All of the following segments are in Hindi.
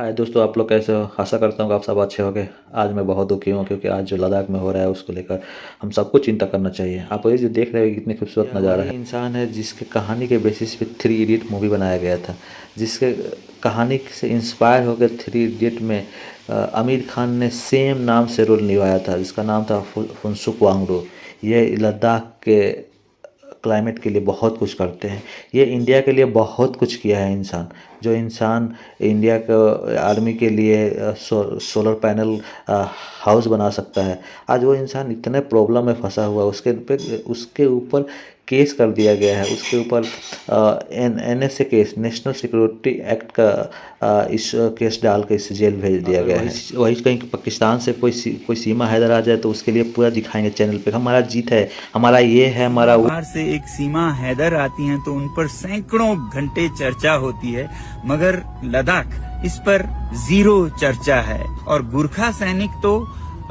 हाय दोस्तों, आप लोग कैसे हो? आशा करता हूँ कि आप सब अच्छे होंगे। आज मैं बहुत दुखी हूँ क्योंकि आज जो लद्दाख में हो रहा है उसको लेकर हम सबको चिंता करना चाहिए। आप ये जो देख रहे हो कितनी खूबसूरत नज़ारा है। इंसान है जिसके कहानी के बेसिस पे थ्री इडियट मूवी बनाया गया था, जिसके कहानी से इंस्पायर होकर थ्री इडियट में आमिर खान ने सेम नाम से रोल निभाया था, जिसका नाम था फुनसुक वांगडू। ये लद्दाख के क्लाइमेट के लिए बहुत कुछ करते हैं। ये इंडिया के लिए बहुत कुछ किया है इंसान। जो इंसान इंडिया को आर्मी के लिए सोलर पैनल हाउस बना सकता है, आज वो इंसान इतने प्रॉब्लम में फंसा हुआ है। उसके ऊपर केस कर दिया गया है। उसके ऊपर NSA case, national security act का इस केस डाल के इसे जेल भेज दिया गया है। वही कहीं पाकिस्तान से कोई सीमा हैदर आ जाए तो उसके लिए पूरा दिखाएंगे चैनल पे, हमारा जीत है, हमारा ये है, हमारा वो। बाहर से एक सीमा हैदर आती हैं तो उन पर सैकड़ों घंटे चर्चा होती है, मगर लद्दाख इस पर जीरो चर्चा है। और गुरखा सैनिक तो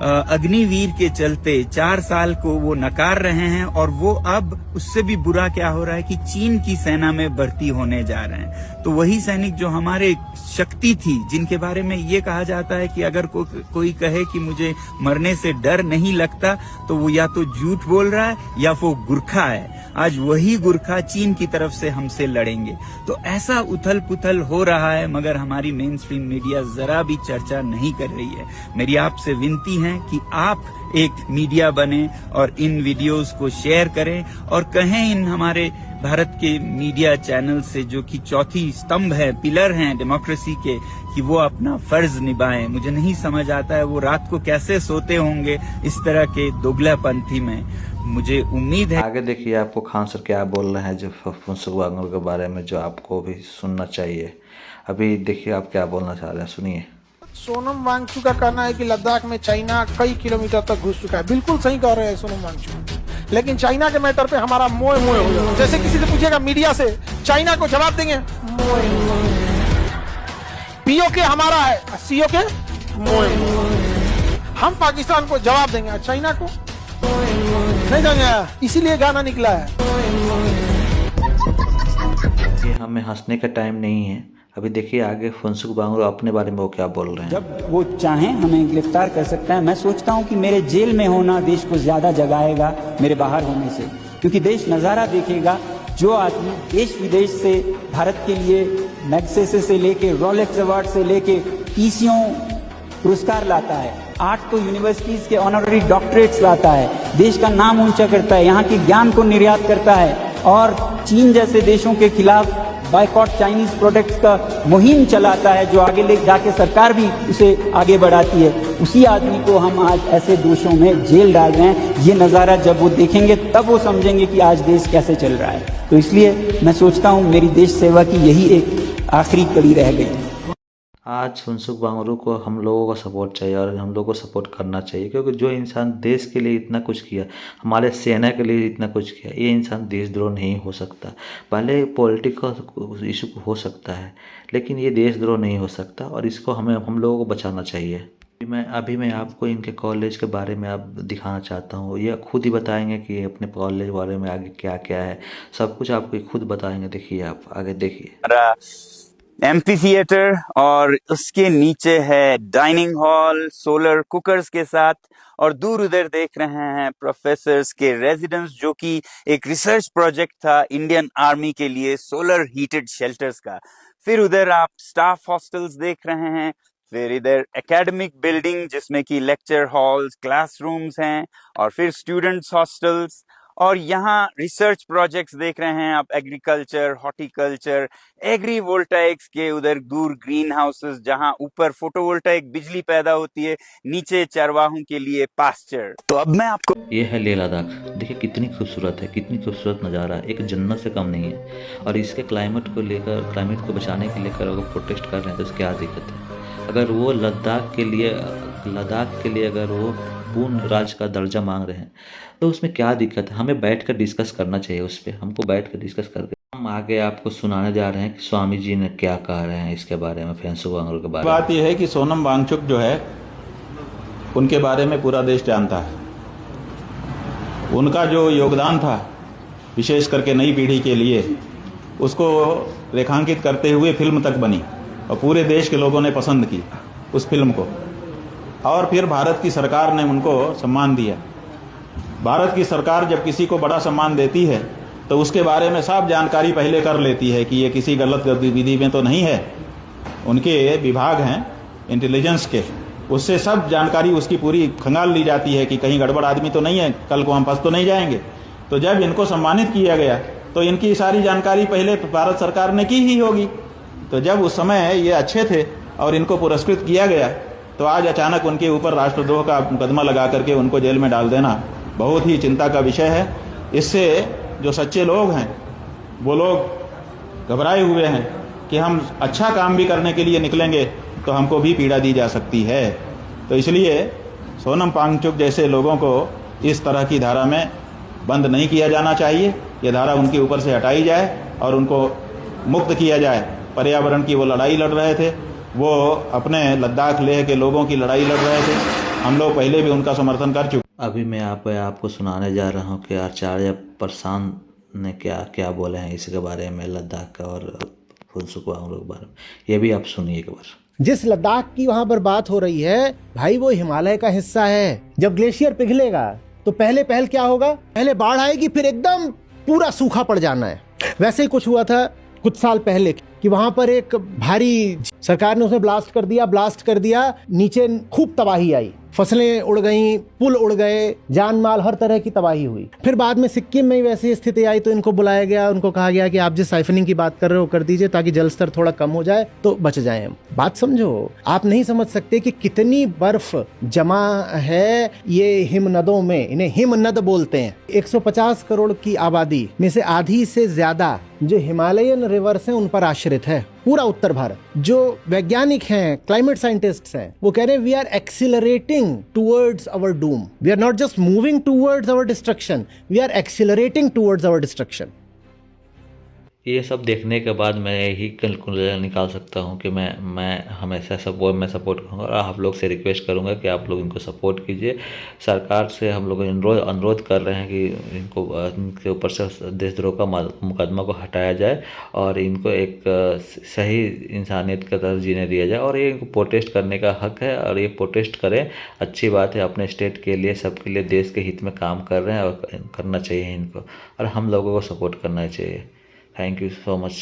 अग्निवीर के चलते 4 साल को वो नकार रहे हैं, और वो अब उससे भी बुरा क्या हो रहा है कि चीन की सेना में भर्ती होने जा रहे हैं। तो वही सैनिक जो हमारे शक्ति थी, जिनके बारे में ये कहा जाता है कि अगर कोई कहे कि मुझे मरने से डर नहीं लगता तो वो या तो झूठ बोल रहा है या वो गुरखा है। आज वही गुरखा चीन की तरफ से हमसे लड़ेंगे। तो ऐसा उथल पुथल हो रहा है, मगर हमारी मेन स्ट्रीम मीडिया जरा भी चर्चा नहीं कर रही है। मेरी आपसे विनती है कि आप एक मीडिया बने और इन वीडियोस को शेयर करें और कहें इन हमारे भारत के मीडिया चैनल से, जो कि चौथी स्तंभ है, पिलर हैं डेमोक्रेसी के, कि वो अपना फर्ज निभाएं। मुझे नहीं समझ आता है वो रात को कैसे सोते होंगे इस तरह के दोगलापंथी में। मुझे उम्मीद है। आगे देखिए आपको खान सर क्या बोल रहे हैं जो फुनसुक वांगडू के बारे में, जो आपको भी सुनना चाहिए। अभी देखिए आप क्या बोलना चाह रहे हैं, सुनिए। सोनम वांगचुक का कहना है कि लद्दाख में चाइना कई किलोमीटर तक घुस चुका है। बिल्कुल सही कह रहे हैं सोनम वांगचुक, लेकिन चाइना के मैटर पे हमारा मोए मोए हो जाए। जैसे किसी से पूछेगा मीडिया से, चाइना को जवाब देंगे मोए मोए। POK हमारा है, COK मोए मोए। हम पाकिस्तान को जवाब देंगे, चाइना को नहीं देंगे। इसीलिए गाना निकला है। ये हमें हंसने का टाइम नहीं है। अभी देखिए आगे फुनसुक वांगडू अपने बारे में वो क्या बोल रहे हैं। जब वो चाहें हमें गिरफ्तार कर सकता है। मैं सोचता हूं कि मेरे जेल में होना देश को ज्यादा जगाएगा मेरे बाहर होने से, क्योंकि देश नजारा देखेगा। जो आदमी देश विदेश से भारत के लिए मैग्सेसे से लेके रोलेक्स अवार्ड से लेके PCO पुरस्कार लाता है, 8 तो यूनिवर्सिटीज के ऑनररी डॉक्टरेट्स लाता है, देश का नाम ऊंचा करता है, यहाँ के ज्ञान को निर्यात करता है, और चीन जैसे देशों के खिलाफ बायकॉट चाइनीज प्रोडक्ट्स का मुहिम चलाता है, जो आगे ले जाके सरकार भी उसे आगे बढ़ाती है। उसी आदमी को हम आज ऐसे दोषों में जेल डाल रहे हैं। ये नज़ारा जब वो देखेंगे तब वो समझेंगे कि आज देश कैसे चल रहा है। तो इसलिए मैं सोचता हूँ मेरी देश सेवा की यही एक आखिरी कड़ी रह गई। आज फुनसुक वांगडू को हम लोगों को सपोर्ट चाहिए और हम लोगों को सपोर्ट करना चाहिए, क्योंकि जो इंसान देश के लिए इतना कुछ किया, हमारे सेना के लिए इतना कुछ किया, ये इंसान देशद्रोह नहीं हो सकता। भले पॉलिटिकल इशू हो सकता है, लेकिन ये देशद्रोह नहीं हो सकता, और इसको हम लोगों को बचाना चाहिए। अभी मैं आपको इनके कॉलेज के बारे में आप दिखाना चाहता हूँ। ये खुद ही बताएंगे कि अपने कॉलेज के बारे में आगे क्या क्या है, सब कुछ आपको खुद बताएंगे। देखिए आप आगे देखिए। एम्फी थिएटर और उसके नीचे है डाइनिंग हॉल सोलर कुकर्स के साथ, और दूर उधर देख रहे हैं प्रोफेसर्स के रेजिडेंस, जो कि एक रिसर्च प्रोजेक्ट था इंडियन आर्मी के लिए सोलर हीटेड शेल्टर्स का। फिर उधर आप स्टाफ हॉस्टल्स देख रहे हैं, फिर इधर एकेडमिक बिल्डिंग जिसमें कि लेक्चर हॉल्स, क्लासरूम्स हैं, और फिर स्टूडेंट्स हॉस्टल्स, और यहाँ रिसर्च प्रोजेक्ट्स देख रहे हैं आप, एग्रीकल्चर, हॉर्टिकल्चर, एग्रीवोल्टाइक्स के उधर दूर ग्रीन हाउसेस जहाँ ऊपर फोटोवोल्टाइक बिजली पैदा होती है, नीचे चरवाहों के लिए पास्चर। तो अब मैं आपको, ये है लेह लद्दाख। देखिए कितनी खूबसूरत है, कितनी खूबसूरत नज़ारा है, एक जन्नत से कम नहीं है। और इसके क्लाइमेट को बचाने के लिए अगर प्रोटेस्ट कर रहे हैं तो क्या दिक्कत है? अगर वो लद्दाख के लिए अगर वो पूर्ण राज्य का दर्जा मांग रहे हैं तो उसमें क्या दिक्कत है? हमें बैठ कर डिस्कस करना चाहिए उस पर। हमको बैठ कर डिस्कस करके हम आगे आपको सुनाने जा रहे हैं कि स्वामी जी ने क्या कह रहे हैं इसके बारे में, फुनसुक वांगडू के बारे में। बात यह है कि सोनम वांगचुक जो है, उनके बारे में पूरा देश जानता है। उनका जो योगदान था विशेष करके नई पीढ़ी के लिए, उसको रेखांकित करते हुए फिल्म तक बनी। और पूरे देश के लोगों ने पसंद की उस फिल्म को, और फिर भारत की सरकार ने उनको सम्मान दिया। भारत की सरकार जब किसी को बड़ा सम्मान देती है तो उसके बारे में सब जानकारी पहले कर लेती है कि ये किसी गलत गतिविधि में तो नहीं है। उनके विभाग हैं इंटेलिजेंस के, उससे सब जानकारी उसकी पूरी खंगाल ली जाती है कि कहीं गड़बड़ आदमी तो नहीं है, कल को हम फंस तो नहीं जाएंगे। तो जब इनको सम्मानित किया गया तो इनकी सारी जानकारी पहले भारत सरकार ने की ही होगी। तो जब उस समय ये अच्छे थे और इनको पुरस्कृत किया गया तो आज अचानक उनके ऊपर राष्ट्रद्रोह का मुकदमा लगा करके उनको जेल में डाल देना बहुत ही चिंता का विषय है। इससे जो सच्चे लोग हैं वो लोग घबराए हुए हैं कि हम अच्छा काम भी करने के लिए निकलेंगे तो हमको भी पीड़ा दी जा सकती है। तो इसलिए सोनम वांगचुक जैसे लोगों को इस तरह की धारा में बंद नहीं किया जाना चाहिए। ये धारा उनके ऊपर से हटाई जाए और उनको मुक्त किया जाए। पर्यावरण की वो लड़ाई लड़ रहे थे, वो अपने लद्दाख लेह के लोगों की लड़ाई लड़ रहे थे। हम लोग पहले भी उनका समर्थन कर चुके। अभी मैं आपको सुनाने जा रहा हूँ कि आचार्य प्रशांत ने क्या क्या बोले हैं इसके बारे में, लद्दाख का और फुनसुक वांगचुक के बारे में। ये भी आप सुनिए एक बार। जिस लद्दाख की वहां पर बात हो रही है भाई, वो हिमालय का हिस्सा है। जब ग्लेशियर पिघलेगा तो पहल क्या होगा, पहले बाढ़ आएगी, फिर एकदम पूरा सूखा पड़ जाना है। वैसे ही कुछ हुआ था कुछ साल पहले कि वहां पर एक भारी सरकार ने उसे ब्लास्ट कर दिया, नीचे खूब तबाही आई, फसलें उड़ गईं, पुल उड़ गए, जान माल हर तरह की तबाही हुई। फिर बाद में सिक्किम में वैसी स्थिति आई तो इनको बुलाया गया, उनको कहा गया कि आप जिस साइफनिंग की बात कर रहे हो कर दीजिए ताकि जल स्तर थोड़ा कम हो जाए तो बच जाए हम। बात समझो, आप नहीं समझ सकते कि कितनी बर्फ जमा है ये हिमनदों में, इन्हें हिमनद बोलते हैं। 150 करोड़ की आबादी में से आधी से ज्यादा जो हिमालयन रिवर्स हैं उन पर आश्रित है पूरा उत्तर भारत। जो वैज्ञानिक हैं, क्लाइमेट साइंटिस्ट्स हैं, वो कह रहे हैं we are accelerating towards our doom, we are not just moving towards our destruction, we are accelerating towards our destruction. ये सब देखने के बाद मैं यही कंक्लूजन निकाल सकता हूँ कि मैं हमेशा सपोर्ट करूँगा और आप लोग से रिक्वेस्ट करूँगा कि आप लोग इनको सपोर्ट कीजिए। सरकार से हम लोग अनुरोध कर रहे हैं कि इनके ऊपर से देशद्रोह का मुकदमा को हटाया जाए और इनको एक सही इंसानियत का तरह जीने दिया जाए। और ये इनको प्रोटेस्ट करने का हक है और ये प्रोटेस्ट करें, अच्छी बात है। अपने स्टेट के लिए, सबके लिए, देश के हित में काम कर रहे हैं और करना चाहिए इनको, और हम लोगों को सपोर्ट करना चाहिए। Thank you so much.